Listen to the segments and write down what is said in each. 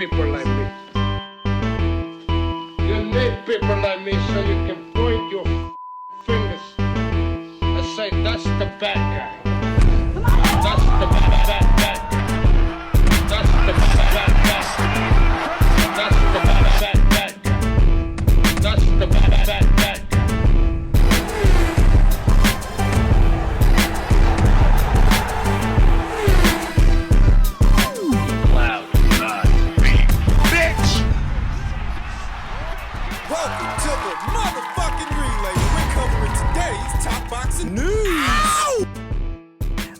people like me. You need people like me so you can point your fingers and say, that's the bad guy. That's the bad guy. That's the bad guy. That's the bad guy. That's the bad guy. Welcome to the motherfucking relay. We're covering today's top boxing news. Ow!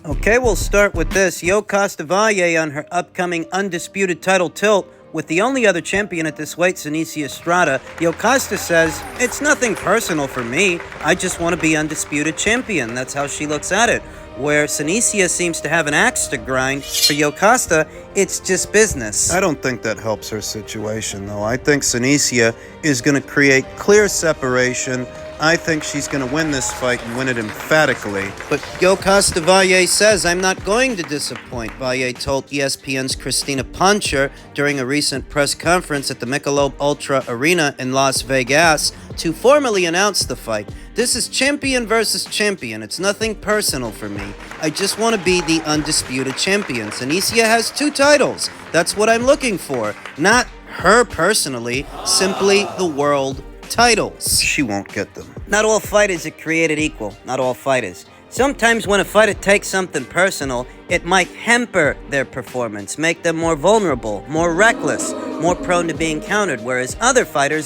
Okay, we'll start with this. Valle on her upcoming undisputed title tilt with the only other champion at this weight, Estrada. Yokasta says, it's nothing personal for me. I just want to be undisputed champion. That's how she looks at it. Where Senicia seems to have an axe to grind, for Yokasta, it's just business. I don't think that helps her situation, though. I think Senicia is going to create clear separation. I think she's going to win this fight and win it emphatically. But Yokasta Valle says, I'm not going to disappoint. Valle told ESPN's Christina Pancher during a recent press conference at the Michelob Ultra Arena in Las Vegas to formally announce the fight. This is champion versus champion. It's nothing personal for me. I just want to be the undisputed champion. Senicia has 2 titles. That's what I'm looking for. Not her personally, simply the world titles. She won't get them. Not all fighters are created equal. Not all fighters. Sometimes when a fighter takes something personal, it might hamper their performance, make them more vulnerable, more reckless, more prone to being countered, whereas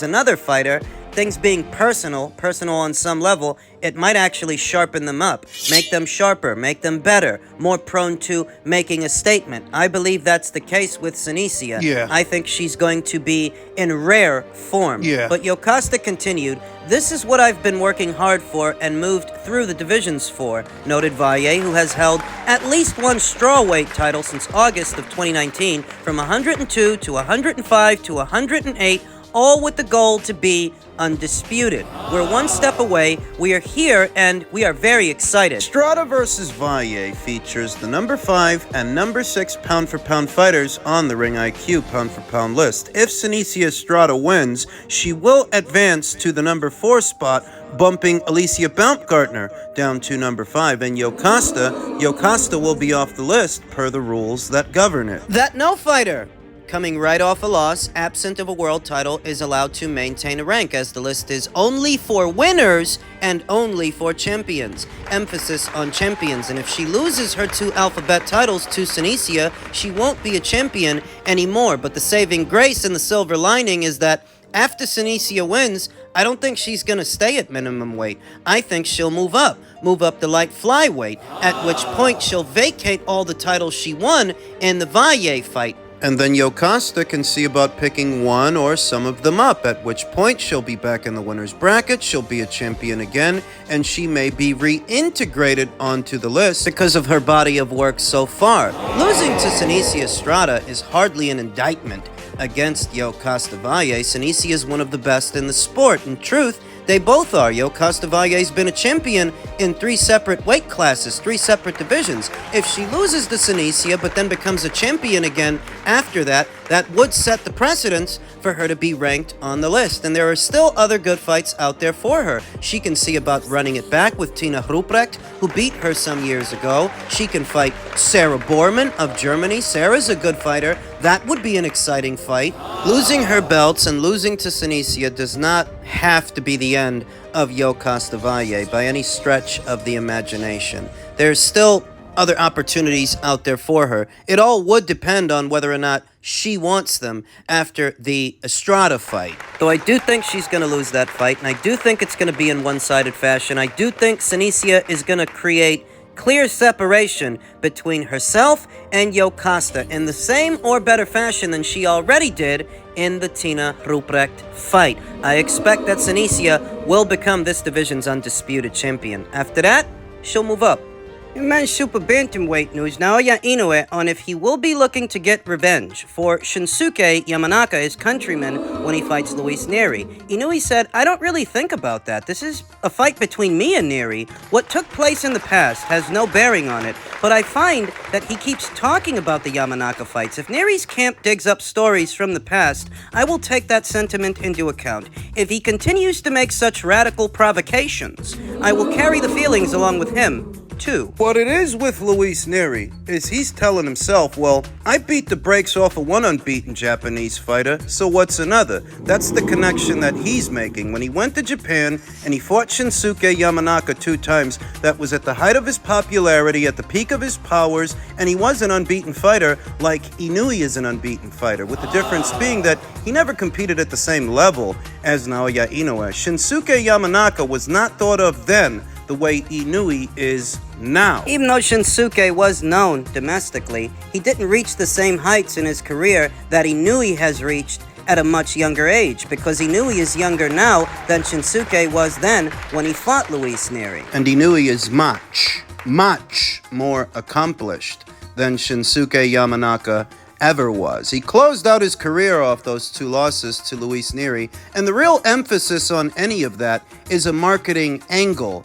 another fighter, things being personal on some level, it might actually sharpen them up, make them sharper, make them better, more prone to making a statement. I believe that's the case with Senicia. Yeah. I think she's going to be in rare form. Yeah. But Yokasta continued, this is what I've been working hard for and moved through the divisions for, noted Valle, who has held at least one strawweight title since August of 2019, from 102 to 105 to 108, all with the goal to be undisputed. We're one step away, we are here, and we are very excited. Strada versus Valle features the number 5 and number 6 pound-for-pound fighters on the Ring IQ pound-for-pound list. If Senicia Strada wins, she will advance to the number 4 spot, bumping Alicia Baumgartner down to number 5, and Yokasta will be off the list per the rules that govern it. That no fighter coming right off a loss, absent of a world title, is allowed to maintain a rank, as the list is only for winners and only for champions. Emphasis on champions, and if she loses her 2 alphabet titles to Senicia, she won't be a champion anymore. But the saving grace and the silver lining is that after Senicia wins, I don't think she's going to stay at minimum weight. I think she'll move up to light flyweight, at which point she'll vacate all the titles she won in the Valle fight. And then Yokasta can see about picking one or some of them up, at which point she'll be back in the winner's bracket, she'll be a champion again, and she may be reintegrated onto the list because of her body of work so far. Losing to Senicia Strada is hardly an indictment against Yokasta Valle. Senicia is one of the best in the sport. In truth, they both are. Yokasta Valle's been a champion in 3 separate weight classes, 3 separate divisions. If she loses to Senicia but then becomes a champion again after that, that would set the precedence for her to be ranked on the list. And there are still other good fights out there for her. She can see about running it back with Tina Ruprecht, who beat her some years ago. She can fight Sarah Borman of Germany. Sarah's a good fighter. That would be an exciting fight. Losing her belts and losing to Senicia does not have to be the end of Yokasta Valle by any stretch of the imagination. There's still other opportunities out there for her. It all would depend on whether or not she wants them after the Estrada fight. Though I do think she's going to lose that fight, and I do think it's going to be in one-sided fashion. I do think Senicia is going to create clear separation between herself and Yokasta in the same or better fashion than she already did in the Tina Ruprecht fight. I expect that Senicia will become this division's undisputed champion. After that, she'll move up. In men's super bantamweight news, Naoya Inoue on if he will be looking to get revenge for Shinsuke Yamanaka, his countryman, when he fights Luis Nery. Inoue said, "I don't really think about that. This is a fight between me and Nery. What took place in the past has no bearing on it, but I find that he keeps talking about the Yamanaka fights. If Nery's camp digs up stories from the past, I will take that sentiment into account. If he continues to make such radical provocations, I will carry the feelings along with him, too." What it is with Luis Nery is he's telling himself, well, I beat the brakes off of one unbeaten Japanese fighter, so what's another? That's the connection that he's making. When he went to Japan and he fought Shinsuke Yamanaka 2 times, that was at the height of his popularity, at the peak of his powers, and he was an unbeaten fighter like Inoue is an unbeaten fighter, with the difference being that he never competed at the same level as Naoya Inoue. Shinsuke Yamanaka was not thought of then the way Inoue is now. Even though Shinsuke was known domestically, he didn't reach the same heights in his career that Inoue has reached at a much younger age, because Inoue is younger now than Shinsuke was then when he fought Luis Nery. And Inoue is much more accomplished than Shinsuke Yamanaka ever was. He closed out his career off those 2 losses to Luis Nery, and the real emphasis on any of that is a marketing angle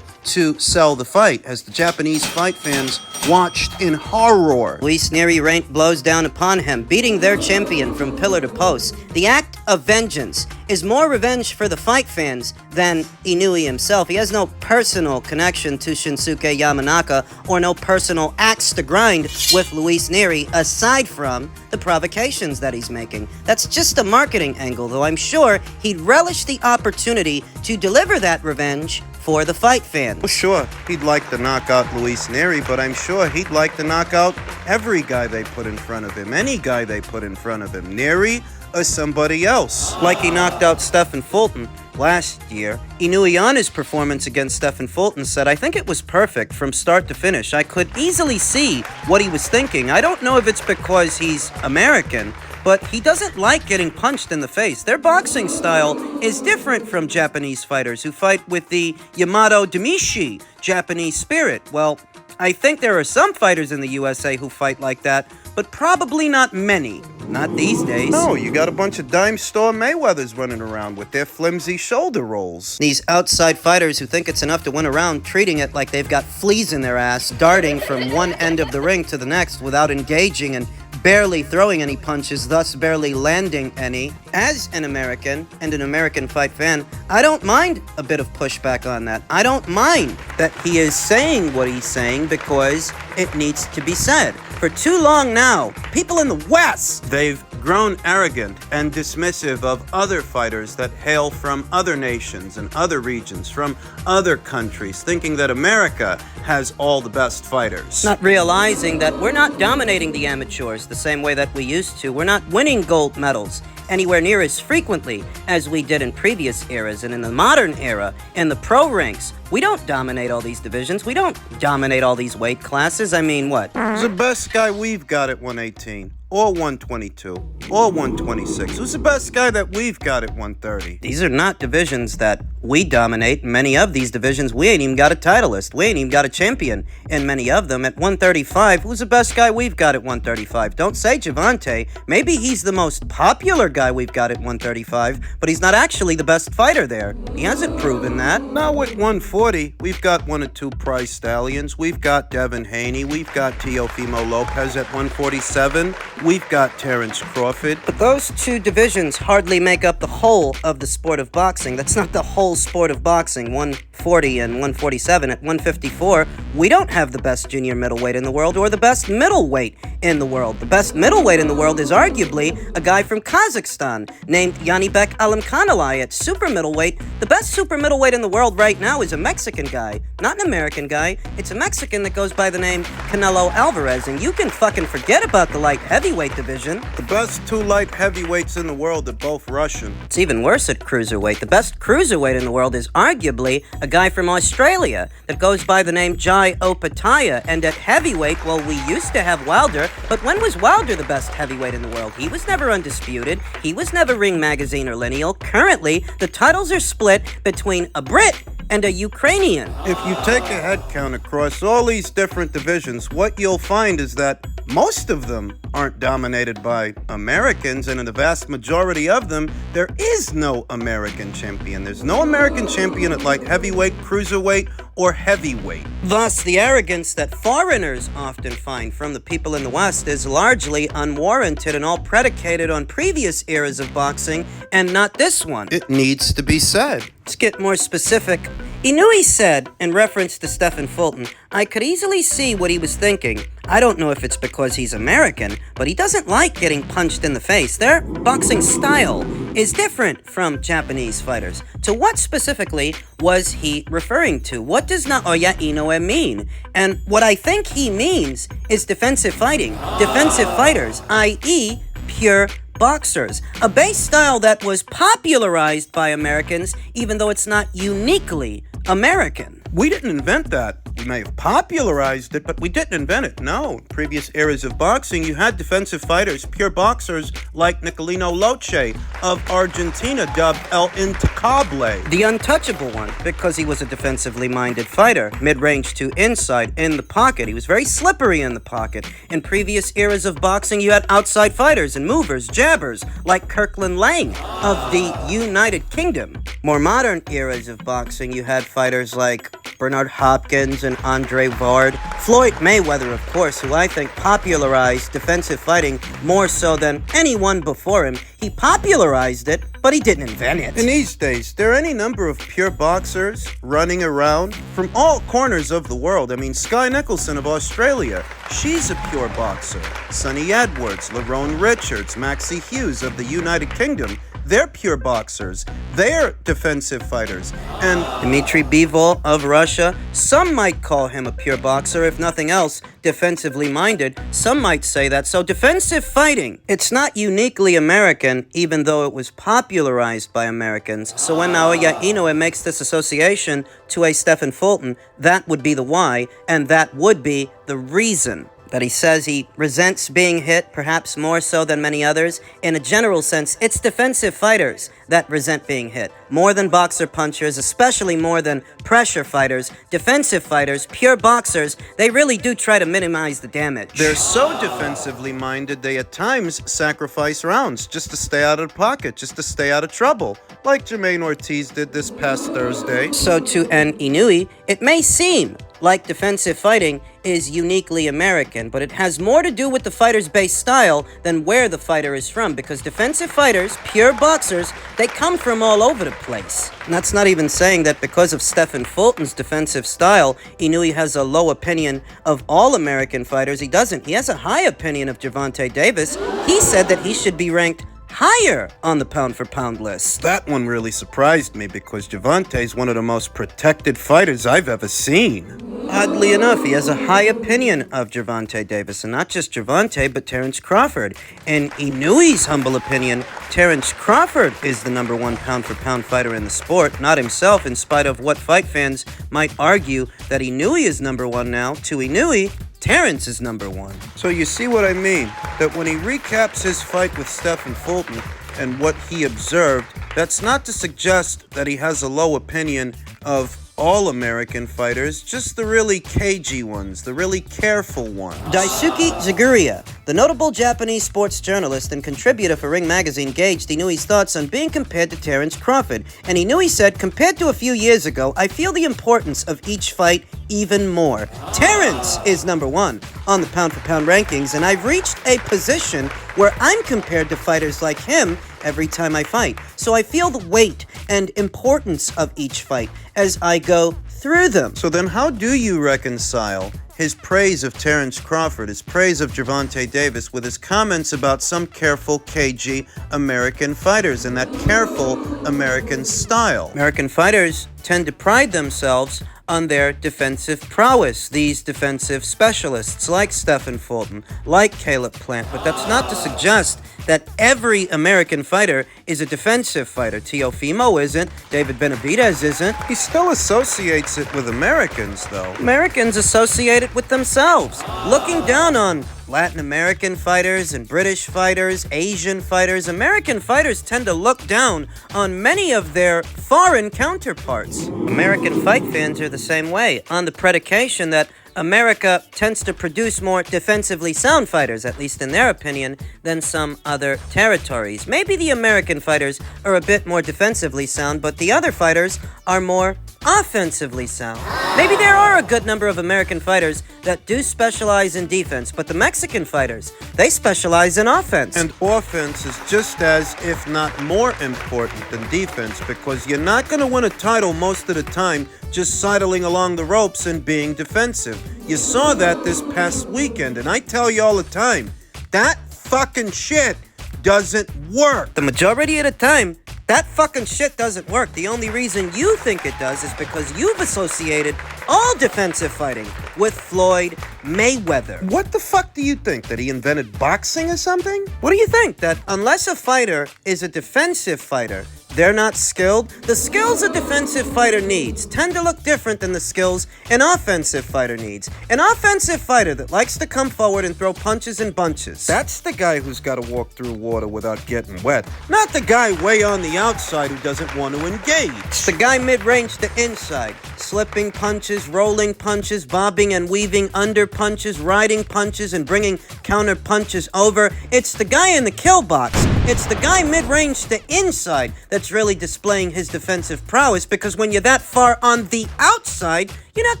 to sell the fight, as the Japanese fight fans watched in horror. Luis Nery rained blows down upon him, beating their champion from pillar to post. The act of vengeance is more revenge for the fight fans than Inoue himself. He has no personal connection to Shinsuke Yamanaka or no personal axe to grind with Luis Nery aside from the provocations that he's making. That's just a marketing angle, though I'm sure he'd relish the opportunity to deliver that revenge for the fight fans. Well, sure, he'd like to knock out Luis Nery, but I'm sure he'd like to knock out every guy they put in front of him, any guy they put in front of him, Nery or somebody else. Like he knocked out Stephen Fulton last year. Inoue on his performance against Stephen Fulton said, "I think it was perfect from start to finish. I could easily see what he was thinking. I don't know if it's because he's American, but he doesn't like getting punched in the face. Their boxing style is different from Japanese fighters who fight with the Yamato Demishi Japanese spirit. Well, I think there are some fighters in the USA who fight like that, but probably not many. Not these days." No, you got a bunch of dime store Mayweathers running around with their flimsy shoulder rolls. These outside fighters who think it's enough to win a round, treating it like they've got fleas in their ass, darting from one end of the ring to the next without engaging and barely throwing any punches, thus barely landing any. As an American and an American fight fan, I don't mind a bit of pushback on that. I don't mind that he is saying what he's saying because it needs to be said. For too long now, people in the West, they've grown arrogant and dismissive of other fighters that hail from other nations and other regions, from other countries, thinking that America has all the best fighters. not realizing that we're not dominating the amateurs the same way that we used to. We're not winning gold medals anywhere near as frequently as we did in previous eras. And in the modern era, in the pro ranks, we don't dominate all these divisions. We don't dominate all these weight classes. I mean, what? Who's the best guy we've got at 118? Or 122? Or 126? Who's the best guy that we've got at 130? These are not divisions that we dominate. In many of these divisions, we ain't even got a titleist. We ain't even got a champion in many of them. At 135, who's the best guy we've got at 135? Don't say Javante. Maybe he's the most popular guy we've got at 135, but he's not actually the best fighter there. He hasn't proven that. Now at 140, we've got 1 or 2 prize stallions. We've got Devin Haney. We've got Teofimo Lopez at 147. We've got Terrence Crawford. But those 2 divisions hardly make up the whole of the sport of boxing. That's not the whole sport of boxing. 140 and 147. At 154, we don't have the best junior middleweight in the world or the best middleweight in the world. The best middleweight in the world is arguably a guy from Kazakhstan named Yanibek Alimkhanalai. At super middleweight, the best super middleweight in the world right now is a Mexican guy, not an American guy. It's a Mexican that goes by the name Canelo Alvarez, and you can fucking forget about the light heavyweight division. The best 2 light heavyweights in the world are both Russian. It's even worse at cruiserweight. The best cruiserweight in the world is arguably a guy from Australia that goes by the name Jai Opataya. And at heavyweight, well, we used to have Wilder, but when was Wilder the best heavyweight in the world? He was never undisputed. He was never Ring Magazine or Lineal. Currently, the titles are split between a Brit and a Ukrainian. If you take a head count across all these different divisions, what you'll find is that most of them aren't dominated by Americans, and in the vast majority of them, there is no American champion. There's no American champion at light heavyweight, cruiserweight, or heavyweight. Thus, the arrogance that foreigners often find from the people in the West is largely unwarranted and all predicated on previous eras of boxing and not this one. It needs to be said. Let's get more specific. Inoue said, in reference to Stephen Fulton, I could easily see what he was thinking. I don't know if it's because he's American, but he doesn't like getting punched in the face. Their boxing style is different from Japanese fighters. To what specifically was he referring to? What does Naoya Inoue mean? And what I think he means is defensive fighting. Defensive fighters, i.e., pure boxers, a base style that was popularized by Americans, even though it's not uniquely American. We didn't invent that. We may have popularized it, but we didn't invent it. No. In previous eras of boxing, you had defensive fighters, pure boxers like Nicolino Loche of Argentina, dubbed El Intocable. The untouchable one, because he was a defensively minded fighter, mid-range to inside in the pocket. He was very slippery in the pocket. In previous eras of boxing, you had outside fighters and movers, jabbers, like Kirkland Lang of the United Kingdom. More modern eras of boxing, you had fighters like Bernard Hopkins and Andre Ward. Floyd Mayweather, of course, who I think popularized defensive fighting more so than anyone before him. He popularized it, but he didn't invent it. In these days, there are any number of pure boxers running around from all corners of the world. I mean, Sky Nicholson of Australia, she's a pure boxer. Sonny Edwards, Lerone Richards, Maxie Hughes of the United Kingdom, they're pure boxers. They're defensive fighters. And Dmitry Bivol of Russia, some might call him a pure boxer, if nothing else, defensively minded. Some might say that. So defensive fighting, it's not uniquely American, even though it was popularized by Americans. So when Naoya Inoue makes this association to a Stephen Fulton, that would be the why, and that would be the reason that he says he resents being hit, perhaps more so than many others. In a general sense, it's defensive fighters that resent being hit. More than boxer punchers, especially more than pressure fighters, defensive fighters, pure boxers, they really do try to minimize the damage. they're so defensively minded, they at times sacrifice rounds just to stay out of the pocket, just to stay out of trouble, like Jermaine Ortiz did this past Thursday. So to an Inoue, it may seem like defensive fighting is uniquely American, but it has more to do with the fighter's base style than where the fighter is from, because defensive fighters, pure boxers, they come from all over the place. And that's not even saying that because of Stephen Fulton's defensive style, Inoue has a low opinion of all American fighters. He doesn't. He has a high opinion of Gervonta Davis. He said that he should be ranked higher on the pound-for-pound list. That one really surprised me because Gervonta is one of the most protected fighters I've ever seen. Oddly enough, he has a high opinion of Gervonta Davis, and not just Gervonta, but Terence Crawford. In Inoue's humble opinion, Terence Crawford is the number one pound-for-pound fighter in the sport, not himself, in spite of what fight fans might argue that Inoue is number one now. To Inoue, Terence is number one. So you see what I mean? That when he recaps his fight with Stephen Fulton and what he observed, that's not to suggest that he has a low opinion of all American fighters, just the really cagey ones, the really careful ones. Daisuke Zaguria, the notable Japanese sports journalist and contributor for Ring Magazine, gauged Inoue's thoughts on being compared to Terence Crawford. And Inoue said, compared to a few years ago, I feel the importance of each fight even more. Terence is number one on the pound-for-pound rankings, and I've reached a position where I'm compared to fighters like him every time I fight. So I feel the weight and importance of each fight as I go through them. So then how do you reconcile his praise of Terence Crawford, his praise of Gervonta Davis, with his comments about some careful, cagey American fighters and that careful American style? American fighters tend to pride themselves on their defensive prowess, these defensive specialists like Stephen Fulton, like Caleb Plant, but that's not to suggest that every American fighter is a defensive fighter. Teofimo isn't. David Benavidez isn't. He still associates it with Americans, though. Americans associate it with themselves, looking down on Latin American fighters and British fighters, Asian fighters. American fighters tend to look down on many of their foreign counterparts. American fight fans are the same way, on the predication that America tends to produce more defensively sound fighters, at least in their opinion, than some other territories. Maybe the American fighters are a bit more defensively sound, but the other fighters are more offensively sound. Maybe there are a good number of American fighters that do specialize in defense, but the Mexican fighters, they specialize in offense. And offense is just as, if not more important than defense, because you're not going to win a title most of the time just sidling along the ropes and being defensive. You saw that this past weekend, and I tell you all the time, that fucking shit doesn't work. The majority of the time, that fucking shit doesn't work. The only reason you think it does is because you've associated all defensive fighting with Floyd Mayweather. What the fuck do you think? That he invented boxing or something? What do you think? That unless a fighter is a defensive fighter, they're not skilled? The skills a defensive fighter needs tend to look different than the skills an offensive fighter needs. An offensive fighter that likes to come forward and throw punches in bunches. That's the guy who's got to walk through water without getting wet. Not the guy way on the outside who doesn't want to engage. It's the guy mid-range to inside. Slipping punches, rolling punches, bobbing and weaving under punches, riding punches, and bringing counter punches over. It's the guy in the kill box. It's the guy mid-range to inside that's really displaying his defensive prowess, because when you're that far on the outside, you're not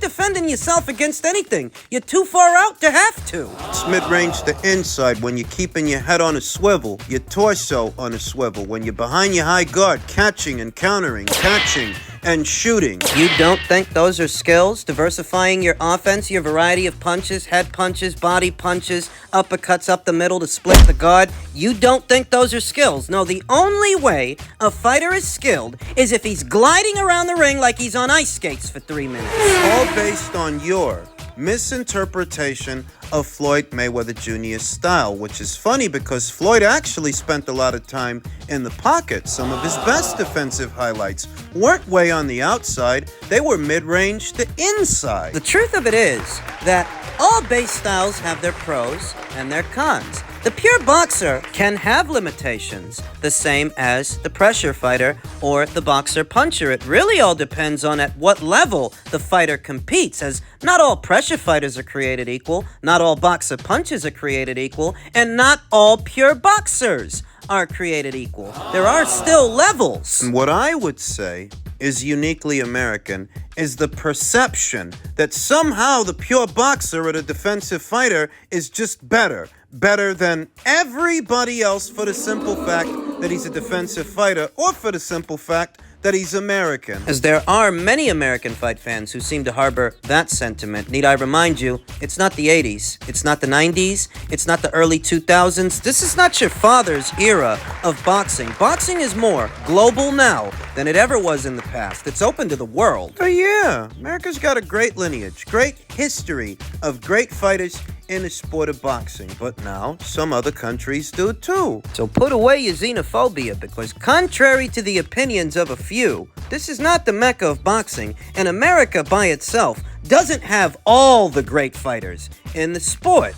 defending yourself against anything. You're too far out to have to. It's mid-range to inside when you're keeping your head on a swivel, your torso on a swivel, when you're behind your high guard, catching and countering, catching and shooting. You don't think those are skills? Diversifying your offense, your variety of punches, head punches, body punches, uppercuts up the middle to split the guard. You don't think those are skills? No, the only way a fighter is skilled is if he's gliding around the ring like he's on ice skates for 3 minutes. All based on your misinterpretation of Floyd Mayweather Jr.'s style, which is funny because Floyd actually spent a lot of time in the pocket. Some of his best defensive highlights weren't way on the outside, they were mid-range to inside. The truth of it is that all base styles have their pros and their cons. The pure boxer can have limitations, the same as the pressure fighter or the boxer puncher. It really all depends on at what level the fighter competes, as not all pressure fighters are created equal, not all boxer punches are created equal, and not all pure boxers are created equal. There are still levels. And what I would say is uniquely American is the perception that somehow the pure boxer or the defensive fighter is just better than everybody else for the simple fact that he's a defensive fighter, or for the simple fact that he's American. As there are many American fight fans who seem to harbor that sentiment. Need I remind you, it's not the 80s, it's not the 90s, it's not the early 2000s. This is not your father's era of boxing. Boxing is more global now than it ever was in the past. It's open to the world. Oh yeah, America's got a great lineage, great history of great fighters in the sport of boxing, but now some other countries do too. So put away your xenophobia, because contrary to the opinions of a few, this is not the mecca of boxing, and America by itself doesn't have all the great fighters in the sport.